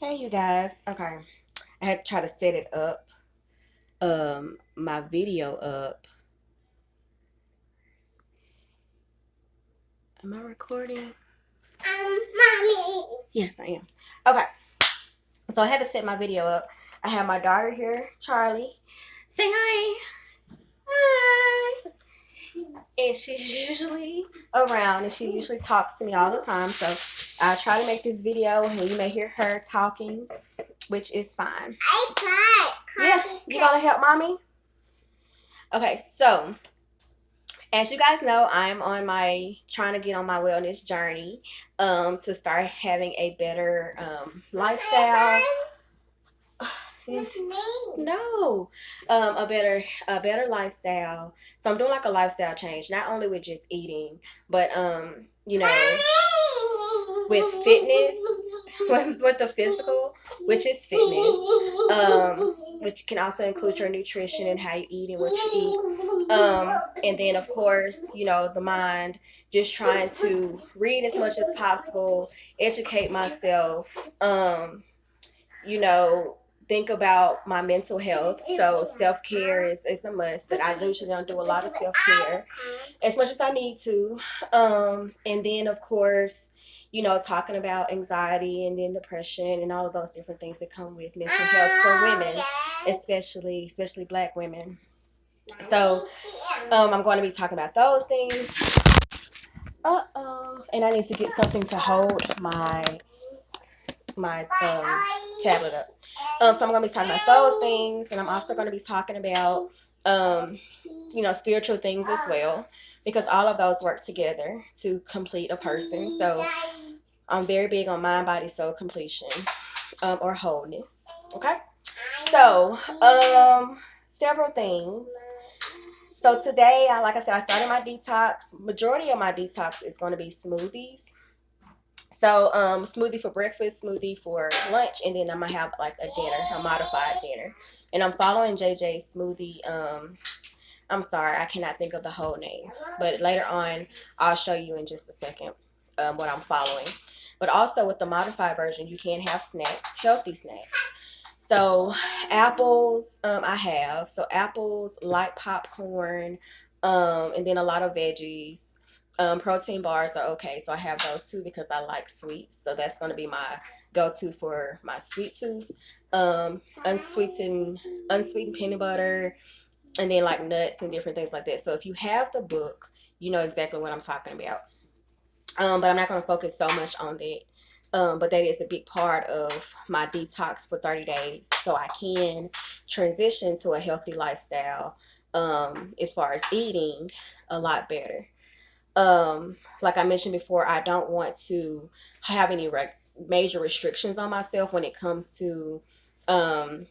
Hey you guys. Okay. I had to try to set it up. My video up. Am I recording? Mommy. Yes, I am. Okay. So I had to set my video up. I have my daughter here, Charlie. Say hi. Hi. And she's usually around and she usually talks to me all the time. So I try to make this video and you may hear her talking, which is fine. I tried. Yeah. You gonna help mommy? Okay, so as you guys know, I'm on my trying to get on my wellness journey to start having a better lifestyle. No, a better lifestyle. So I'm doing like a lifestyle change, not only with just eating, but with fitness, with the physical, which is fitness, which can also include your nutrition and how you eat and what you eat. And then of course, the mind, just trying to read as much as possible, educate myself, you know, think about my mental health. So self care is a must. That I usually don't do a lot of self care as much as I need to. And then of course, talking about anxiety and then depression and all of those different things that come with mental health for women, especially Black women. So I'm going to be talking about those things. And I need to get something to hold my tablet up. So I'm going to be talking about those things, and I'm also going to be talking about spiritual things as well, because all of those work together to complete a person. So I'm very big on mind, body, soul completion, or wholeness. Okay. So several things. So today, like I said, I started my detox. Majority of my detox is going to be smoothies. So smoothie for breakfast, smoothie for lunch, and then I'm gonna have like a dinner, a modified dinner. And I'm following JJ's smoothie. I'm sorry, I cannot think of the whole name, but later on I'll show you in just a second what I'm following. But also with the modified version, you can have snacks, healthy snacks. So apples, I have apples, light popcorn, and then a lot of veggies. Protein bars are okay, so I have those too because I like sweets. So that's going to be my go-to for my sweet tooth. Unsweetened peanut butter, and then like nuts and different things like that. So if you have the book, you know exactly what I'm talking about. But I'm not going to focus so much on that. But that is a big part of my detox for 30 days, so I can transition to a healthy lifestyle as far as eating a lot better. Like I mentioned before, I don't want to have any major restrictions on myself when it comes to um,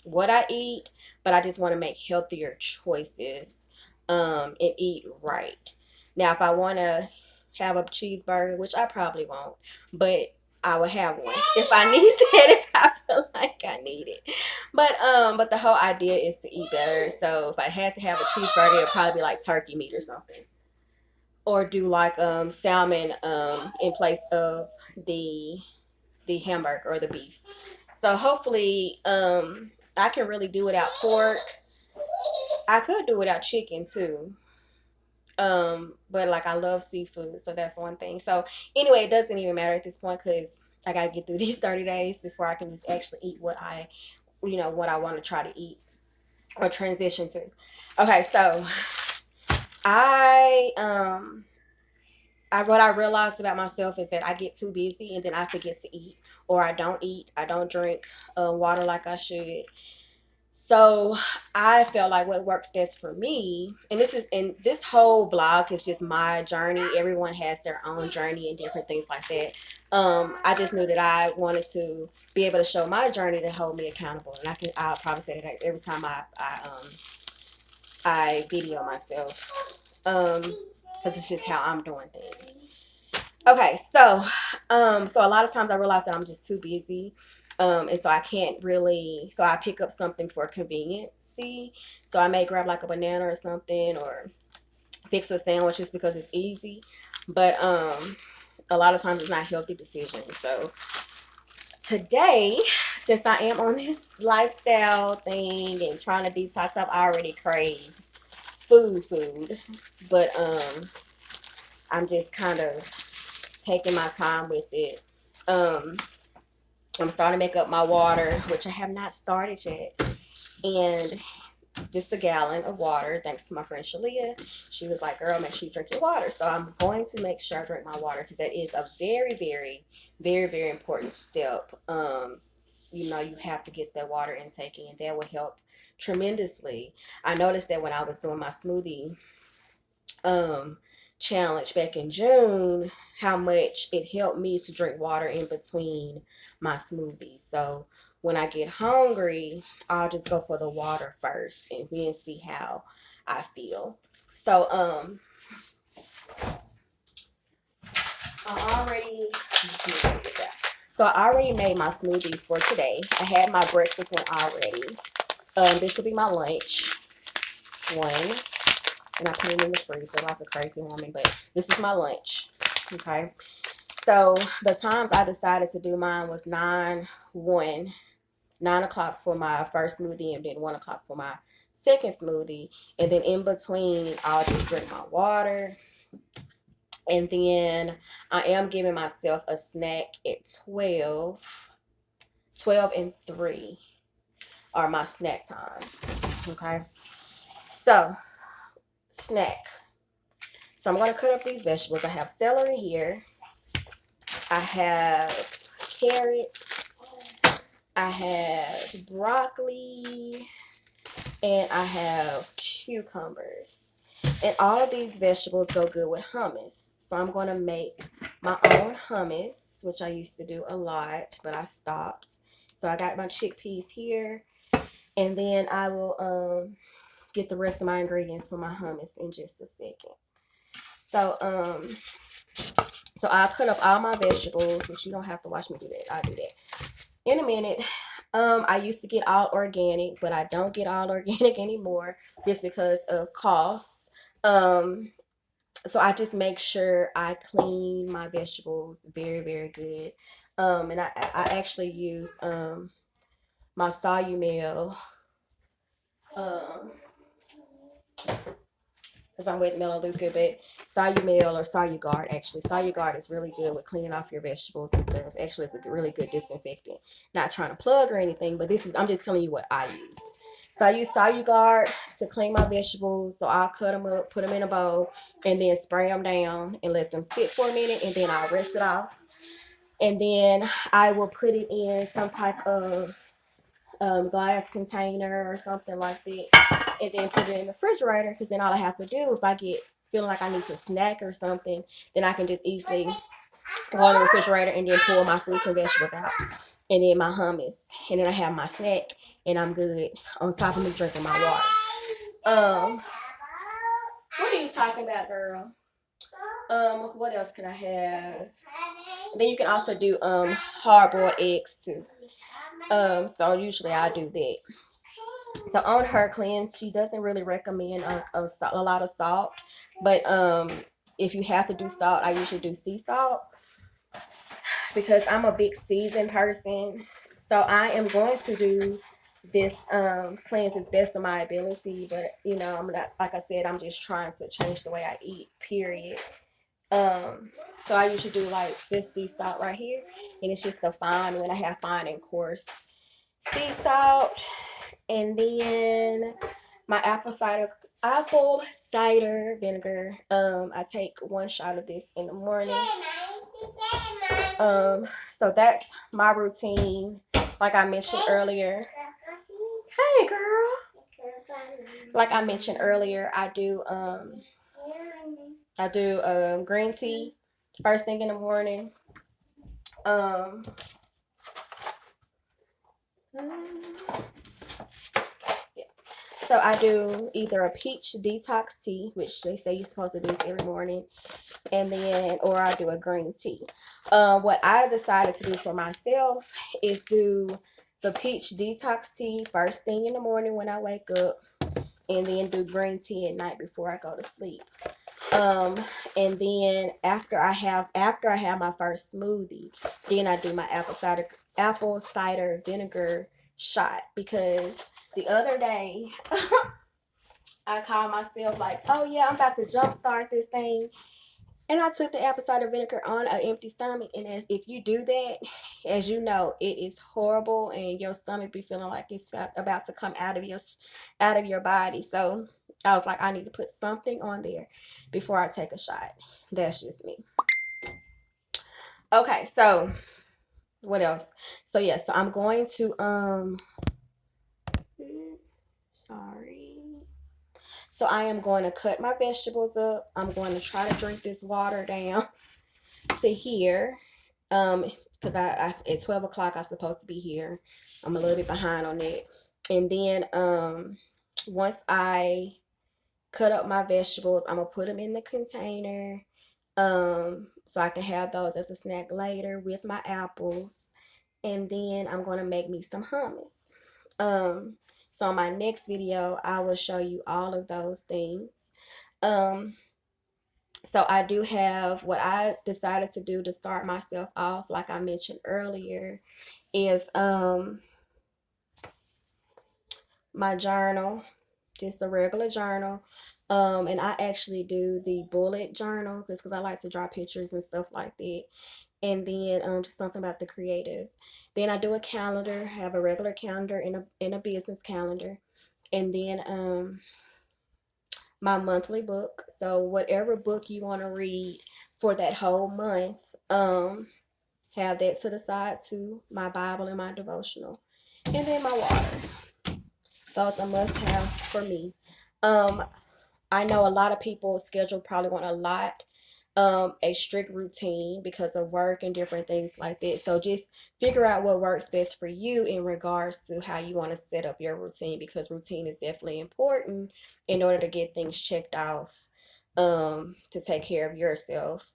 what I eat, but I just want to make healthier choices and eat right. Now, if I want to have a cheeseburger, which I probably won't, but I will have one if I need that, if I feel like I need it. But the whole idea is to eat better. So if I had to have a cheeseburger, it'd probably be like turkey meat or something, or do like salmon in place of the hamburger or the beef. So hopefully I can really do without pork. I could do without chicken too. But like I love seafood, so that's one thing. So anyway, it doesn't even matter at this point because I gotta get through these 30 days before I can just actually eat what I want to try to eat or transition to. Okay, so I what I realized about myself is that I get too busy and then I forget to eat, or I don't eat, I don't drink water like I should. So I felt like what works best for me, and this whole vlog is just my journey. Everyone has their own journey and different things like that. I just knew that I wanted to be able to show my journey to hold me accountable, and I'll probably say that every time I video myself, because it's just how I'm doing things. Okay, so a lot of times I realize that I'm just too busy, and so I can't really. So I pick up something for conveniency. So I may grab like a banana or something, or fix a sandwich just because it's easy. But a lot of times it's not healthy decisions. So today, since I am on this lifestyle thing and trying to detox, I've already craved food. But I'm just kind of taking my time with it. Um, I'm starting to make up my water, which I have not started yet. And just a gallon of water, thanks to my friend Shalia. She was like, girl, make sure you drink your water. So I'm going to make sure I drink my water because that is a very, very, very, very important step. You know, you have to get that water intake in. That will help tremendously. I noticed that when I was doing my smoothie challenge back in June, how much it helped me to drink water in between my smoothies. So when I get hungry, I'll just go for the water first and then see how I feel. So I already so I already made my smoothies for today. I had my breakfast one already. This will be my lunch one. And I put it in the freezer like a crazy woman, but this is my lunch. Okay. So the times I decided to do mine was 9 o'clock for my first smoothie, and then 1 o'clock for my second smoothie. And then in between, I'll just drink my water. And then I am giving myself a snack at 12. 12 and 3 are my snack times. Okay. So, snack. So I'm going to cut up these vegetables. I have celery here. I have carrots. I have broccoli. And I have cucumbers. And all of these vegetables go good with hummus. So I'm going to make my own hummus, which I used to do a lot, but I stopped. So I got my chickpeas here. And then I will get the rest of my ingredients for my hummus in just a second. So I'll cut up all my vegetables, which you don't have to watch me do that. I'll do that in a minute. I used to get all organic, but I don't get all organic anymore just because of costs. So I just make sure I clean my vegetables very, very good. And I actually use my Solumel because I'm with Melaleuca, but Solumel or Soluguard, actually. Soluguard is really good with cleaning off your vegetables and stuff. Actually, it's a really good disinfectant. Not trying to plug or anything, but I'm just telling you what I use. So I use Soluguard to clean my vegetables. So I'll cut them up, put them in a bowl, and then spray them down and let them sit for a minute, and then I'll rinse it off. And then I will put it in some type of glass container or something like that, and then put it in the refrigerator, because then all I have to do, if I get feeling like I need to snack or something, then I can just easily go in the refrigerator and then pull my fruits and vegetables out, and then my hummus, and then I have my snack, and I'm good on top of me drinking my water. What are you talking about, girl? What else can I have? Then you can also do hard-boiled eggs too. So usually I do that. So on her cleanse, she doesn't really recommend a lot of salt, but if you have to do salt, I usually do sea salt because I'm a big seasoned person. So I am going to do this cleanse as best of my ability, but you know, I'm not, like I said, I'm just trying to change the way I eat, period. So I usually do like this sea salt right here, and it's just a fine when I have fine and coarse sea salt. And then my apple cider vinegar. I take 1 shot of this in the morning. So that's my routine. Like I mentioned earlier. Hey girl. Like I mentioned earlier, I do green tea first thing in the morning. Um So I do either a peach detox tea, which they say you're supposed to do this every morning, and then, or I do a green tea. What I decided to do for myself is do the peach detox tea first thing in the morning when I wake up, and then do green tea at night before I go to sleep. Um, and then after I have my first smoothie, then I do my apple cider vinegar shot, because the other day I called myself like, oh yeah, I'm about to jumpstart this thing. And I took the apple cider vinegar on an empty stomach. And if you do that, as you know, it is horrible, and your stomach be feeling like it's about to come out of your body. So I was like, I need to put something on there before I take a shot. That's just me. Okay, so what else? So yeah, so I'm going to sorry. So I am going to cut my vegetables up. I'm going to try to drink this water down to here. Because I at 12 o'clock I'm supposed to be here. I'm a little bit behind on it. And then once I cut up my vegetables, I'm gonna put them in the container. So I can have those as a snack later with my apples. And then I'm gonna make me some hummus. So in my next video, I will show you all of those things. Um, so I do have what I decided to do to start myself off, like I mentioned earlier, is my journal, just a regular journal. And I actually do the bullet journal because I like to draw pictures and stuff like that. And then just something about the creative. Then I do a calendar, have a regular calendar and a business calendar. And then my monthly book. So whatever book you want to read for that whole month, have that to the side too. My Bible and my devotional. And then my water. Those are must-haves for me. Um, I know a lot of people schedule probably want a lot, a strict routine because of work and different things like that. So just figure out what works best for you in regards to how you want to set up your routine, because routine is definitely important in order to get things checked off, to take care of yourself.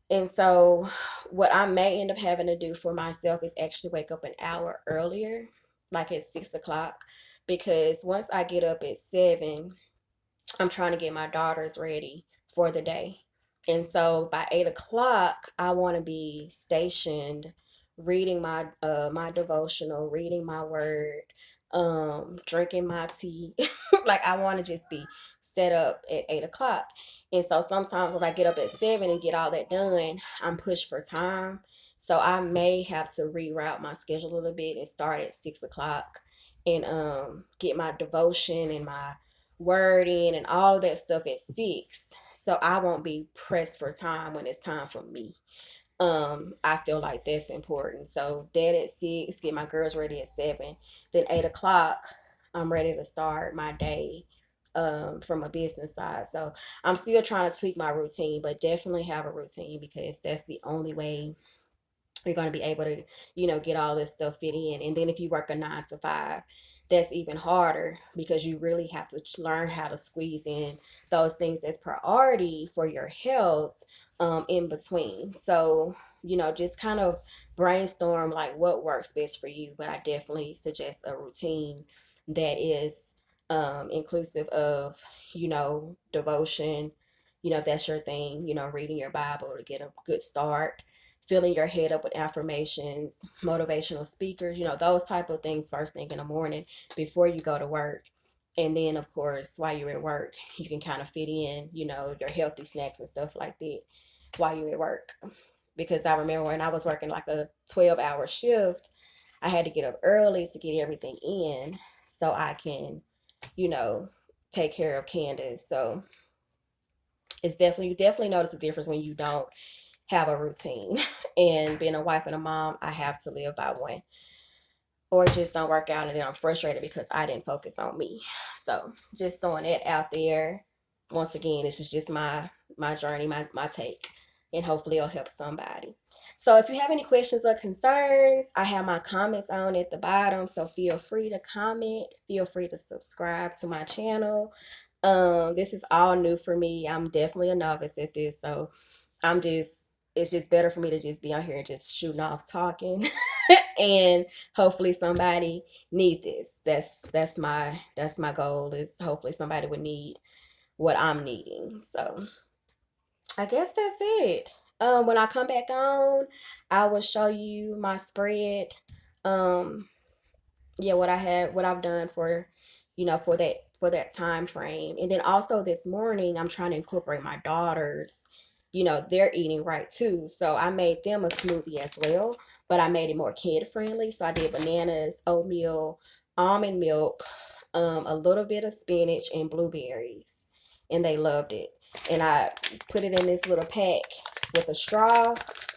And so what I may end up having to do for myself is actually wake up an hour earlier, like at 6 o'clock, because once I get up at 7, I'm trying to get my daughters ready for the day. And so by 8 o'clock, I want to be stationed, reading my devotional, reading my word, drinking my tea. Like I want to just be set up at 8 o'clock. And so sometimes if I get up at 7 and get all that done, I'm pushed for time. So I may have to reroute my schedule a little bit and start at 6 o'clock and get my devotion and my word in and all of that stuff at 6, so I won't be pressed for time when it's time for me. I feel like that's important. So that at 6, get my girls ready at 7, then 8 o'clock I'm ready to start my day, from a business side. So I'm still trying to tweak my routine, but definitely have a routine, because that's the only way you're going to be able to, get all this stuff fit in. And then if you work a 9 to 5, that's even harder, because you really have to learn how to squeeze in those things that's priority for your health, in between. So, just kind of brainstorm like what works best for you. But I definitely suggest a routine that is inclusive of, devotion, if that's your thing, reading your Bible to get a good start, filling your head up with affirmations, motivational speakers, those type of things first thing in the morning before you go to work. And then, of course, while you're at work, you can kind of fit in, your healthy snacks and stuff like that while you're at work. Because I remember when I was working like a 12-hour shift, I had to get up early to get everything in so I can, you know, take care of Candace. So it's definitely, you definitely notice a difference when you don't have a routine. And being a wife and a mom, I have to live by one, or it just don't work out, and then I'm frustrated because I didn't focus on me. So just throwing it out there. Once again, this is just my journey, my take, and hopefully it'll help somebody. So if you have any questions or concerns, I have my comments on at the bottom, so feel free to comment, feel free to subscribe to my channel. This is all new for me. I'm definitely a novice at this, so it's just better for me to just be on here and just shooting off talking. And hopefully somebody need this. That's my goal, is hopefully somebody would need what I'm needing. So I guess that's it. When I come back on, I will show you my spread. Um, yeah, what I've done for, for that time frame. And then also this morning, I'm trying to incorporate my daughters. They're eating right too. So I made them a smoothie as well, but I made it more kid friendly. So I did bananas, oatmeal, almond milk, a little bit of spinach and blueberries. And they loved it. And I put it in this little pack with a straw,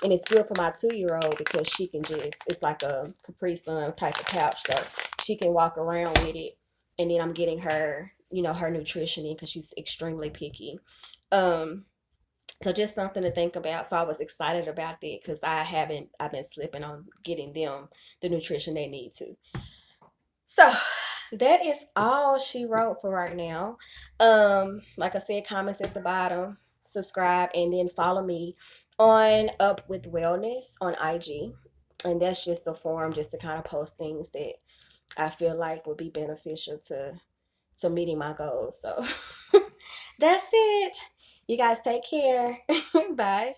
and it's good for my 2-year-old because she can just, it's like a Capri Sun type of pouch, so she can walk around with it. And then I'm getting her, her nutrition in because she's extremely picky. um so just something to think about. So I was excited about that because I've been slipping on getting them the nutrition they need to. So that is all she wrote for right now. Like I said, comments at the bottom, subscribe, and then follow me on Up with Wellness on IG. And that's just a forum just to kind of post things that I feel like would be beneficial to meeting my goals. So that's it. You guys take care. Bye.